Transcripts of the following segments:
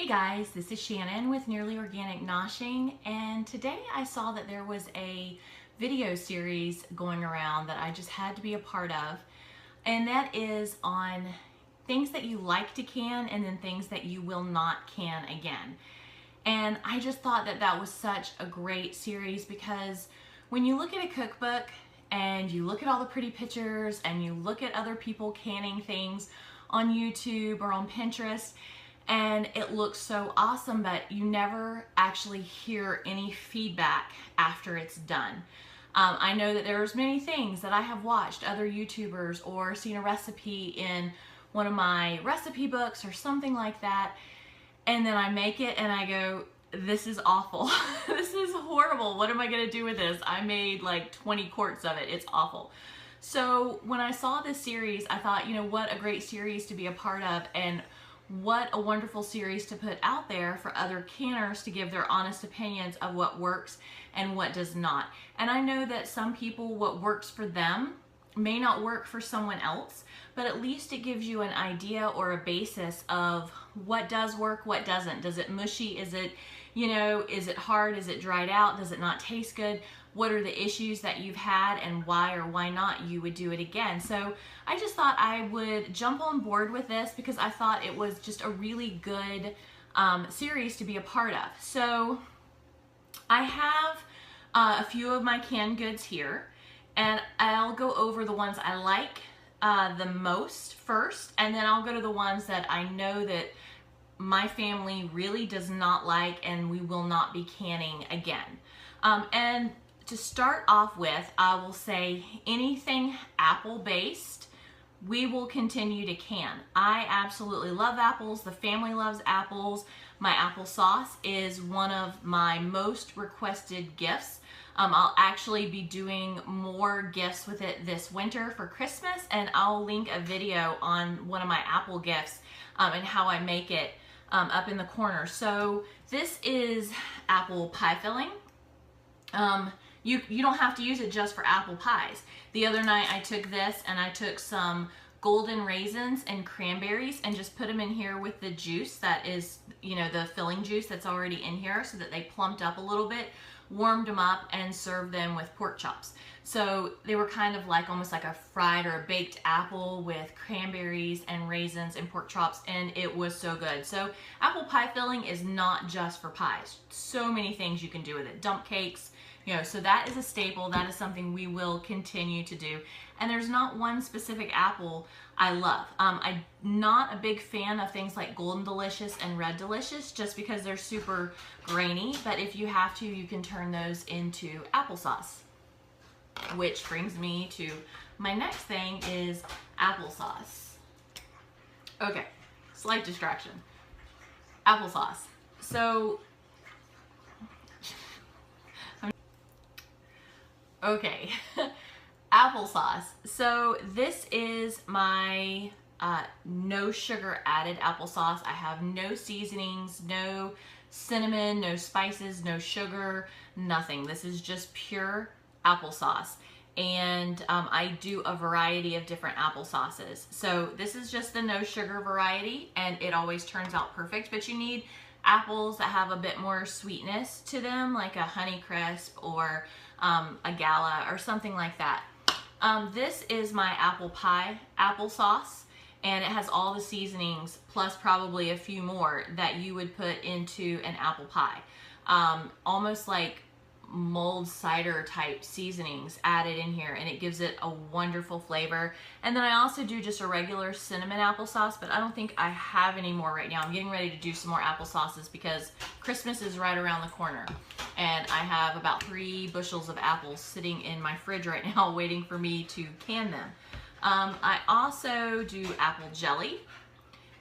Hey guys, this is Shannon with Nearly Organic Noshing, and today I saw that there was a video series going around that I just had to be a part of, and that is on things that you like to can and then things that you will not can again. And I just thought that that was such a great series because when you look at a cookbook and you look at all the pretty pictures and you look at other people canning things on YouTube or on Pinterest, and it looks so awesome, but you never actually hear any feedback after it's done. I know that there's many things that I have watched other YouTubers or seen a recipe in one of my recipe books or something like that, and then I make it and I go, this is awful. This is horrible. What am I gonna do with this? I made like 20 quarts of it. It's awful. So when I saw this series, I thought, you know, what a great series to be a part of, and what a wonderful series to put out there for other canners to give their honest opinions of what works and what does not. And I know that some people, what works for them may not work for someone else, but at least it gives you an idea or a basis of what does work, what doesn't. Does it mushy? Is it, you know, is it hard? Is it dried out? Does it not taste good? What are the issues that you've had and why or why not you would do it again? So I just thought I would jump on board with this because I thought it was just a really good series to be a part of. So I have a few of my canned goods here, and I'll go over the ones I like the most first, and then I'll go to the ones that I know that my family really does not like and we will not be canning again. And to start off with, I will say anything apple-based, we will continue to can. I absolutely love apples. The family loves apples. My applesauce is one of my most requested gifts. I'll actually be doing more gifts with it this winter for Christmas, and I'll link a video on one of my apple gifts and how I make it up in the corner. So this is apple pie filling. You don't have to use it just for apple pies. The other night I took this and I took some golden raisins and cranberries and just put them in here with the juice that is, you know, the filling juice that's already in here so that they plumped up a little bit, warmed them up, and served them with pork chops. So they were kind of like almost like a fried or a baked apple with cranberries and raisins and pork chops, and it was so good. So apple pie filling is not just for pies. So many things you can do with it. Dump cakes, you know, so that is a staple. That is something we will continue to do. And there's not one specific apple I love. I'm not a big fan of things like Golden Delicious and Red Delicious just because they're super grainy, but if you have to, you can turn those into applesauce. Which brings me to my next thing is applesauce. Okay, slight distraction. Applesauce. So, okay, applesauce. So this is my no sugar added applesauce. I have no seasonings, no cinnamon, no spices, no sugar, nothing. This is just pure applesauce, and I do a variety of different applesauces. So this is just the no sugar variety, and it always turns out perfect, but you need apples that have a bit more sweetness to them, like a Honeycrisp or a Gala or something like that. This is my apple pie applesauce, and it has all the seasonings plus probably a few more that you would put into an apple pie. Almost like mulled cider type seasonings added in here, and it gives it a wonderful flavor. And then I also do just a regular cinnamon applesauce, but I don't think I have any more right now. I'm getting ready to do some more applesauces because Christmas is right around the corner, and I have about 3 bushels of apples sitting in my fridge right now waiting for me to can them. I also do apple jelly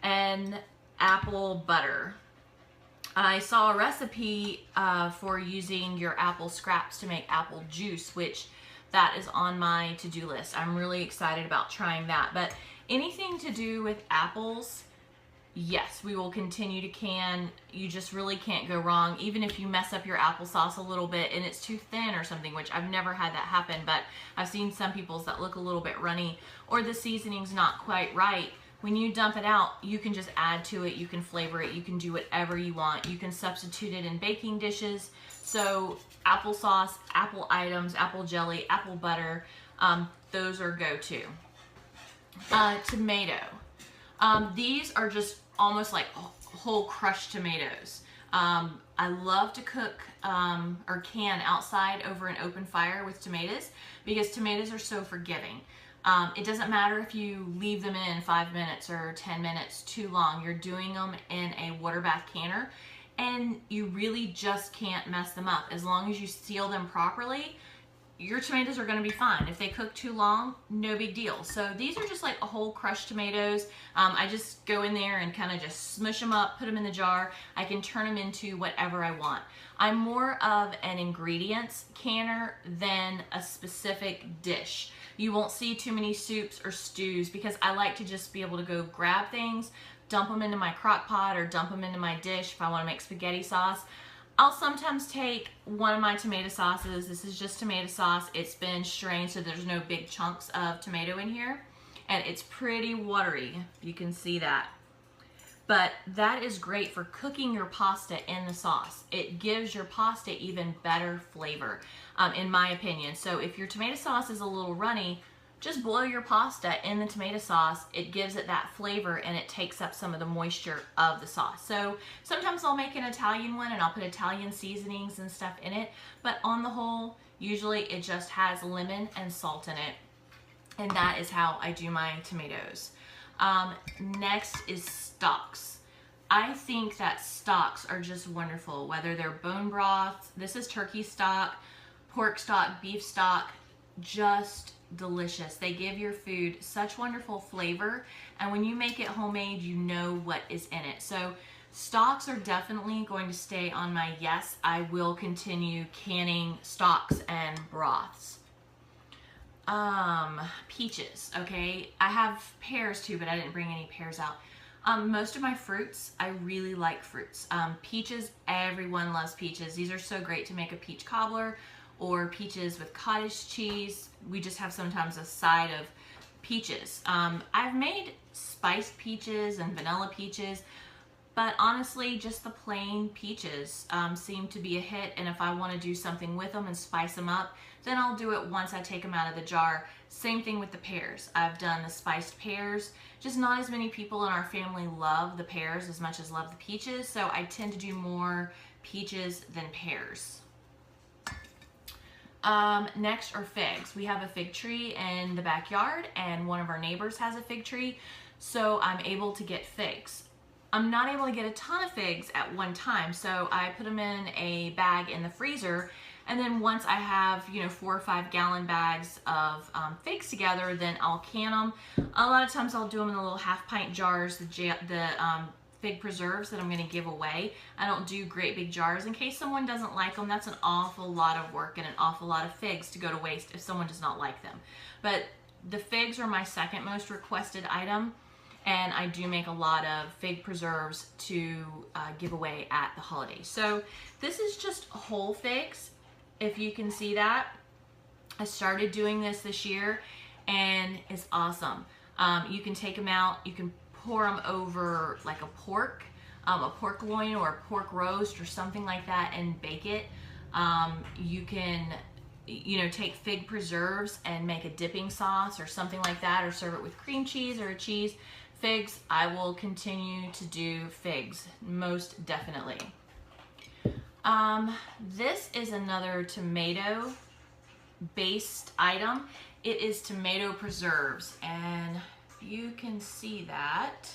and apple butter. I saw a recipe for using your apple scraps to make apple juice, which that is on my to-do list. I'm really excited about trying that. But anything to do with apples, yes, we will continue to can. You just really can't go wrong. Even if you mess up your applesauce a little bit and it's too thin or something, which I've never had that happen, but I've seen some people's that look a little bit runny or the seasoning's not quite right. when you dump it out, you can just add to it, you can flavor it, you can do whatever you want. You can substitute it in baking dishes. So applesauce, apple items, apple jelly, apple butter, those are go-to. Tomato. These are just almost like whole crushed tomatoes. I love to cook or can outside over an open fire with tomatoes because tomatoes are so forgiving. It doesn't matter if you leave them in 5 minutes or 10 minutes too long. You're doing them in a water bath canner and you really just can't mess them up. As long as you seal them properly, your tomatoes are going to be fine. If they cook too long, no big deal. So these are just like a whole crushed tomatoes. I just go in there and kind of just smush them up, put them in the jar. I can turn them into whatever I want. I'm more of an ingredients canner than a specific dish. You won't see too many soups or stews because I like to just be able to go grab things, dump them into my crock pot or dump them into my dish if I want to make spaghetti sauce. I'll sometimes take one of my tomato sauces. This is just tomato sauce. It's been strained so there's no big chunks of tomato in here. And it's pretty watery. You can see that. But that is great for cooking your pasta in the sauce. It gives your pasta even better flavor, in my opinion. So if your tomato sauce is a little runny, just boil your pasta in the tomato sauce. It gives it that flavor and it takes up some of the moisture of the sauce. So sometimes I'll make an Italian one and I'll put Italian seasonings and stuff in it. But on the whole, usually it just has lemon and salt in it. And that is how I do my tomatoes. Next is stocks. I think that stocks are just wonderful, whether they're bone broth, this is turkey stock, pork stock, beef stock, just delicious. They give your food such wonderful flavor, and when you make it homemade, you know what is in it. So stocks are definitely going to stay on my yes, I will continue canning stocks and broths. Peaches, okay? I have pears too, but I didn't bring any pears out. Most of my fruits, I really like fruits. Peaches, everyone loves peaches. These are so great to make a peach cobbler or peaches with cottage cheese. We just have sometimes a side of peaches. I've made spiced peaches and vanilla peaches, but honestly, just the plain peaches seem to be a hit, and if I want to do something with them and spice them up, then I'll do it once I take them out of the jar. Same thing with the pears. I've done the spiced pears. Just not as many people in our family love the pears as much as love the peaches, so I tend to do more peaches than pears. Next are figs. We have a fig tree in the backyard and one of our neighbors has a fig tree, so I'm able to get figs. I'm not able to get a ton of figs at one time, so I put them in a bag in the freezer, and then once I have, 4 or 5 gallon bags of figs together, then I'll can them. A lot of times I'll do them in the little half-pint jars, the fig preserves that I'm going to give away. I don't do great big jars in case someone doesn't like them. That's an awful lot of work and an awful lot of figs to go to waste if someone does not like them. But the figs are my second most requested item, and I do make a lot of fig preserves to give away at the holidays. So this is just whole figs, if you can see that. I started doing this year and it's awesome. You can take them out, you can pour them over like a pork loin or a pork roast or something like that and bake it. You can take fig preserves and make a dipping sauce or something like that, or serve it with cream cheese or a cheese. Figs, I will continue to do figs, most definitely. This is another tomato based item. It is tomato preserves, and you can see that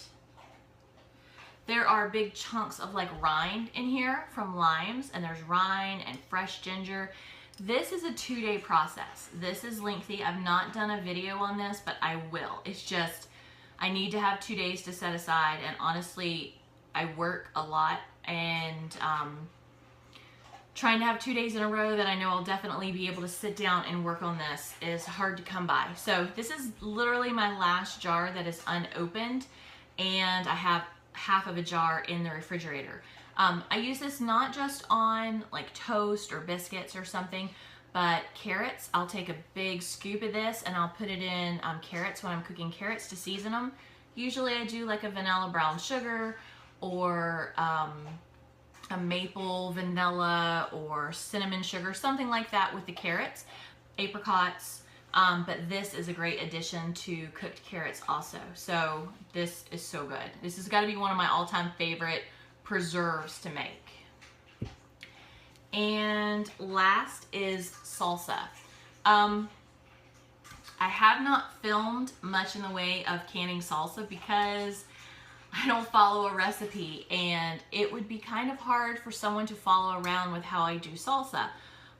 there are big chunks of like rind in here from limes, and there's rind and fresh ginger. This is a 2-day process. This is lengthy. I've not done a video on this, but I will. It's just, I need to have 2 days to set aside, and honestly, I work a lot, and trying to have 2 days in a row that I know I'll definitely be able to sit down and work on this is hard to come by. So this is literally my last jar that is unopened, and I have half of a jar in the refrigerator. I use this not just on like toast or biscuits or something, but carrots. I'll take a big scoop of this and I'll put it in carrots when I'm cooking carrots to season them. Usually I do like a vanilla brown sugar or a maple vanilla or cinnamon sugar, something like that with the carrots, apricots. But this is a great addition to cooked carrots also. So this is so good. This has got to be one of my all-time favorite preserves to make. And last is salsa. I have not filmed much in the way of canning salsa because I don't follow a recipe, and it would be kind of hard for someone to follow around with how I do salsa.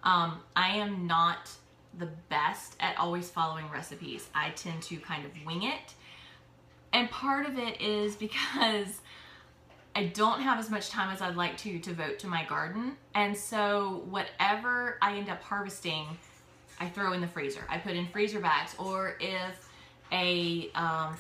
I am not the best at always following recipes. I tend to kind of wing it. And part of it is because I don't have as much time as I'd like to devote to my garden. And so whatever I end up harvesting, I throw in the freezer. I put in freezer bags, or if a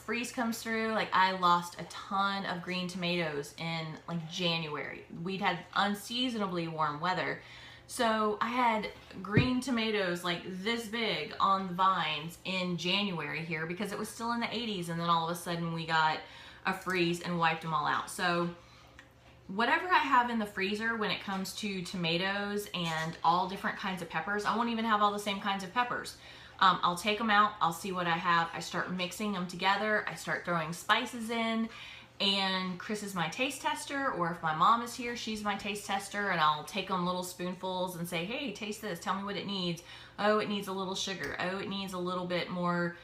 freeze comes through, like I lost a ton of green tomatoes in like January. We'd had unseasonably warm weather. So I had green tomatoes like this big on the vines in January here because it was still in the 80s, and then all of a sudden we got a freeze and wiped them all out. So whatever I have in the freezer when it comes to tomatoes and all different kinds of peppers, I won't even have all the same kinds of peppers. I'll take them out, I'll see what I have, I start mixing them together, I start throwing spices in, and Chris is my taste tester, or if my mom is here, she's my taste tester, and I'll take them little spoonfuls and say, hey, taste this, tell me what it needs. Oh, it needs a little sugar. Oh, it needs a little bit more,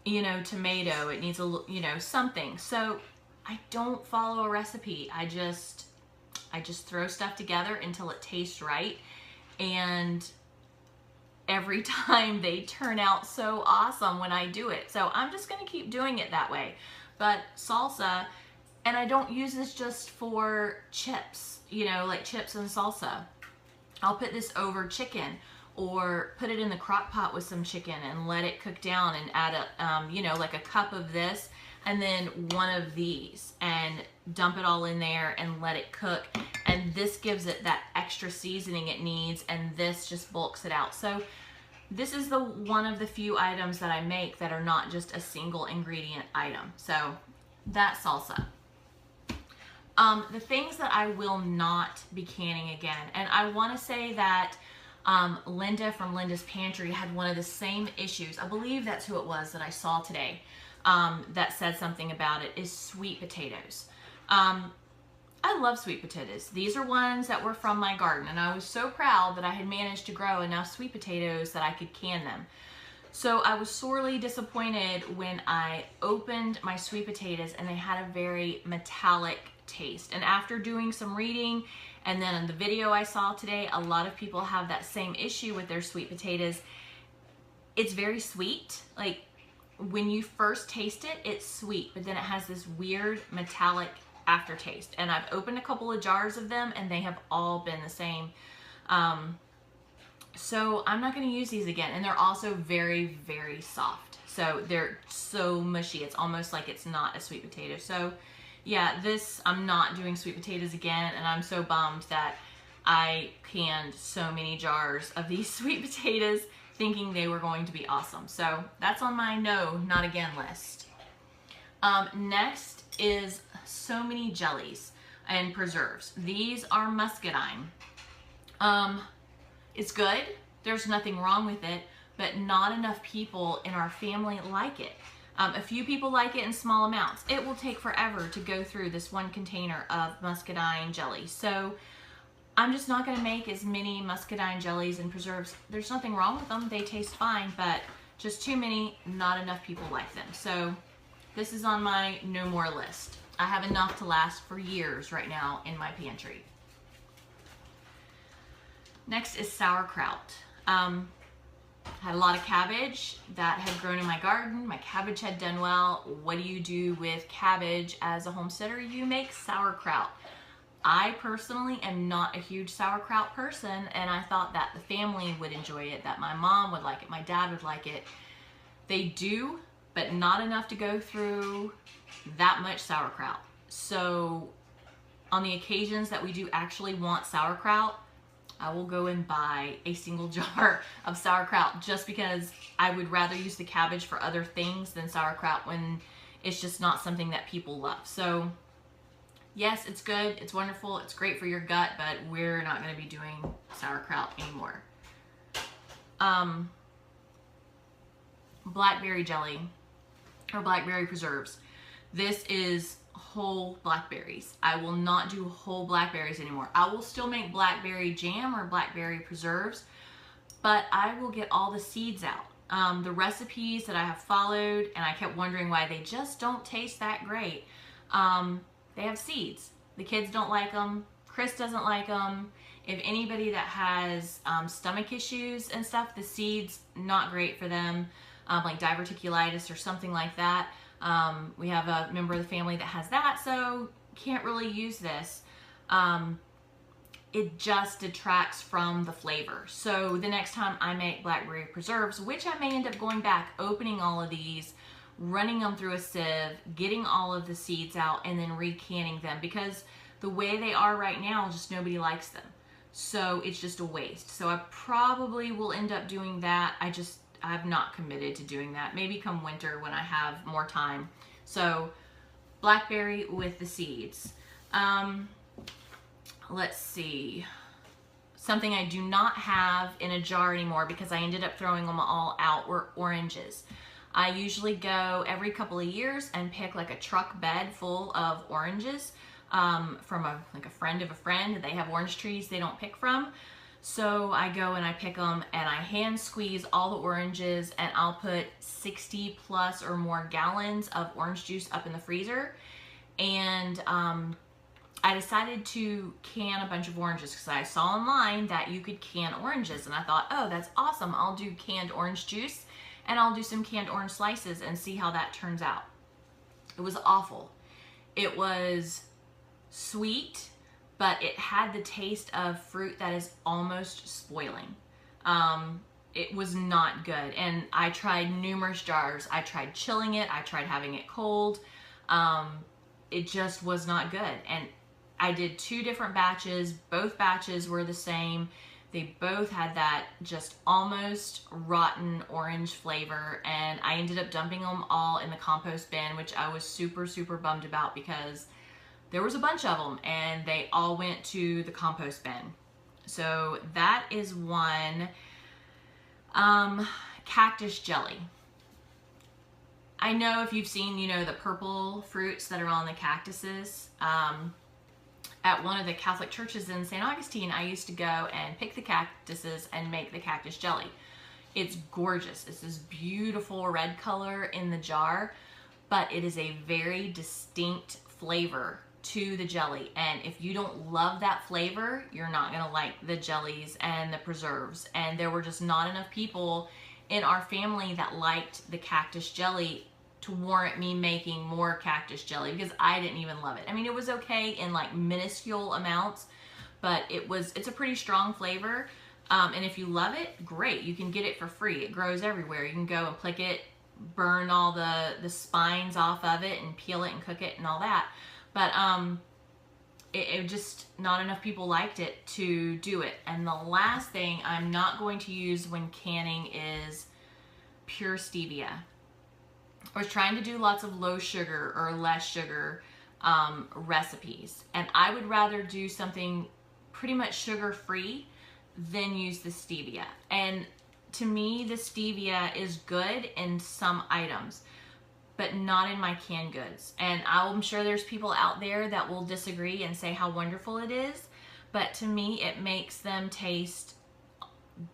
you know, tomato. It needs a, you know, something. So I don't follow a recipe. I just throw stuff together until it tastes right, and every time they turn out so awesome when I do it. So I'm just gonna keep doing it that way. But salsa, and I don't use this just for chips, you know, like chips and salsa. I'll put this over chicken, or put it in the crock pot with some chicken and let it cook down, and add a, you know, like a cup of this and then one of these, and dump it all in there and let it cook. And this gives it that extra seasoning it needs, and this just bulks it out. So this is the one of the few items that I make that are not just a single ingredient item. So that's salsa. The things that I will not be canning again, and I want to say that Linda from Linda's Pantry had one of the same issues. I believe that's who it was that I saw today that said something about it, is sweet potatoes. I love sweet potatoes. These are ones that were from my garden, and I was so proud that I had managed to grow enough sweet potatoes that I could can them. So I was sorely disappointed when I opened my sweet potatoes and they had a very metallic taste. And after doing some reading, and then in the video I saw today, a lot of people have that same issue with their sweet potatoes. It's very sweet. Like when you first taste it, it's sweet, but then it has this weird metallic aftertaste. And I've opened a couple of jars of them and they have all been the same. So I'm not going to use these again. And they're also very, very soft. So they're so mushy. It's almost like it's not a sweet potato. So yeah, I'm not doing sweet potatoes again. And I'm so bummed that I canned so many jars of these sweet potatoes thinking they were going to be awesome. So that's on my no, not again list. Next is so many jellies and preserves. These are muscadine. It's good. There's nothing wrong with it, but not enough people in our family like it. A few people like it in small amounts. It will take forever to go through this one container of muscadine jelly. So I'm just not going to make as many muscadine jellies and preserves. There's nothing wrong with them. They taste fine, but just too many, not enough people like them. So this is on my no more list. I have enough to last for years right now in my pantry. Next is sauerkraut. Had a lot of cabbage that had grown in my garden. My cabbage had done well. What do you do with cabbage as a homesteader? You make sauerkraut. I personally am not a huge sauerkraut person, and I thought that the family would enjoy it, that my mom would like it, my dad would like it. They do, but not enough to go through that much sauerkraut. So on the occasions that we do actually want sauerkraut, I will go and buy a single jar of sauerkraut, just because I would rather use the cabbage for other things than sauerkraut when It's just not something that people love. So yes, it's good, it's wonderful, it's great for your gut, but we're not going to be doing sauerkraut anymore. Blackberry jelly or blackberry preserves. This is whole blackberries. I will not do whole blackberries anymore. I will still make blackberry jam or blackberry preserves, but I will get all the seeds out. The recipes that I have followed, and I kept wondering why they just don't taste that great. They have seeds. The kids don't like them. Chris doesn't like them. If anybody that has stomach issues and stuff, the seeds, not great for them, like diverticulitis or something like that. We have a member of the family that has that, so can't really use this. It just detracts from the flavor. So the next time I make blackberry preserves, which I may end up going back, opening all of these, running them through a sieve, getting all of the seeds out, and then recanning them, because the way they are right now, just nobody likes them. So it's just a waste. So I probably will end up doing that. I've not committed to doing that. Maybe come winter when I have more time. So blackberry with the seeds. Let's see. Something I do not have in a jar anymore because I ended up throwing them all out were oranges. I usually go every couple of years and pick like a truck bed full of oranges from a friend of a friend. They have orange trees they don't pick from. So I go and I pick them and I hand squeeze all the oranges, and I'll put 60 plus or more gallons of orange juice up in the freezer. And I decided to can a bunch of oranges because I saw online that you could can oranges, and I thought, oh, that's awesome. I'll do canned orange juice and I'll do some canned orange slices and see how that turns out. It was awful. It was sweet, but it had the taste of fruit that is almost spoiling. It was not good. And I tried numerous jars. I tried chilling it. I tried having it cold. It just was not good. And I did 2 different batches. Both batches were the same. They both had that just almost rotten orange flavor. And I ended up dumping them all in the compost bin, which I was super, super bummed about because there was a bunch of them and they all went to the compost bin. So that is one. Cactus jelly. I know if you've seen, the purple fruits that are on the cactuses. At one of the Catholic churches in St. Augustine, I used to go and pick the cactuses and make the cactus jelly. It's gorgeous. It's this beautiful red color in the jar, but it is a very distinct flavor to the jelly. And if you don't love that flavor, you're not gonna like the jellies and the preserves. And there were just not enough people in our family that liked the cactus jelly to warrant me making more cactus jelly, because I didn't even love it. I mean, it was okay in like minuscule amounts, but it's a pretty strong flavor. And if you love it, great. You can get it for free. It grows everywhere. You can go and pick it, burn all the spines off of it and peel it and cook it and all that. But it just, not enough people liked it to do it. And the last thing I'm not going to use when canning is pure stevia. I was trying to do lots of low sugar or less sugar recipes. And I would rather do something pretty much sugar-free than use the stevia. And to me, the stevia is good in some items, but not in my canned goods. And I'm sure there's people out there that will disagree and say how wonderful it is, but to me, it makes them taste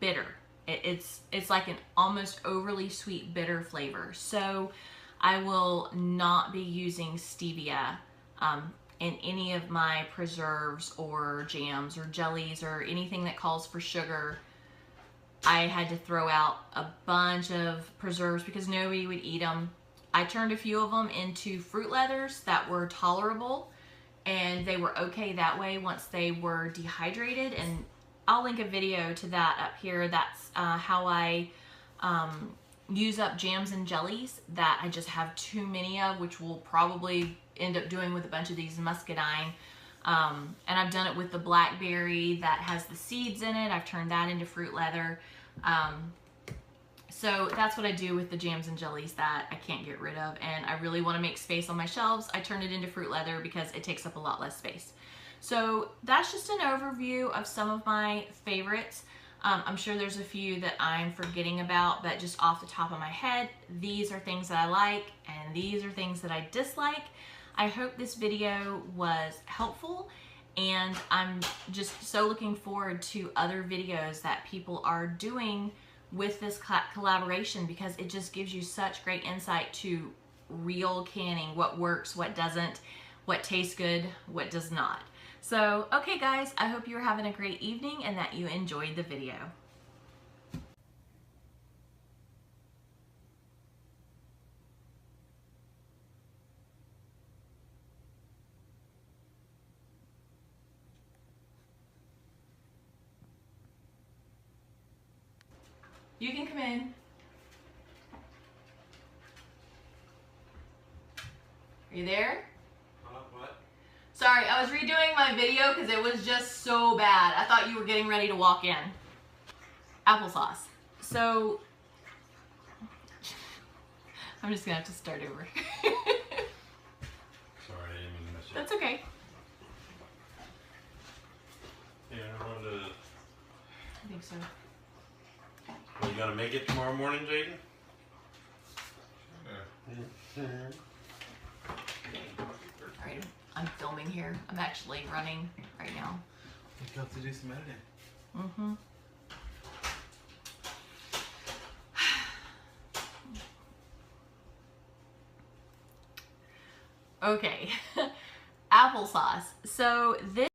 bitter. It's like an almost overly sweet, bitter flavor. So I will not be using stevia in any of my preserves or jams or jellies or anything that calls for sugar. I had to throw out a bunch of preserves because nobody would eat them. I turned a few of them into fruit leathers that were tolerable, and they were okay that way once they were dehydrated. And I'll link a video to that up here. That's how I use up jams and jellies that I just have too many of, which we'll probably end up doing with a bunch of these muscadine. And I've done it with the blackberry that has the seeds in it. I've turned that into fruit leather. So that's what I do with the jams and jellies that I can't get rid of, and I really want to make space on my shelves. I turn it into fruit leather because it takes up a lot less space. So that's just an overview of some of my favorites. I'm sure there's a few that I'm forgetting about, but just off the top of my head, these are things that I like and these are things that I dislike. I hope this video was helpful, and I'm just so looking forward to other videos that people are doing with this collaboration, because it just gives you such great insight to real canning, what works, what doesn't, what tastes good, what does not. So, okay guys, I hope you're having a great evening and that you enjoyed the video. You can come in. Are you there? What? Sorry, I was redoing my video because it was just so bad. I thought you were getting ready to walk in. Applesauce. So, I'm just gonna have to start over. Sorry, I didn't mean to mess you up. That's okay. Yeah, I wanted to. I think so. Well, you gonna make it tomorrow morning, Jaden? Alright, I'm filming here. I'm actually running right now. You have to do some editing. Mm-hmm. Okay. Applesauce. So this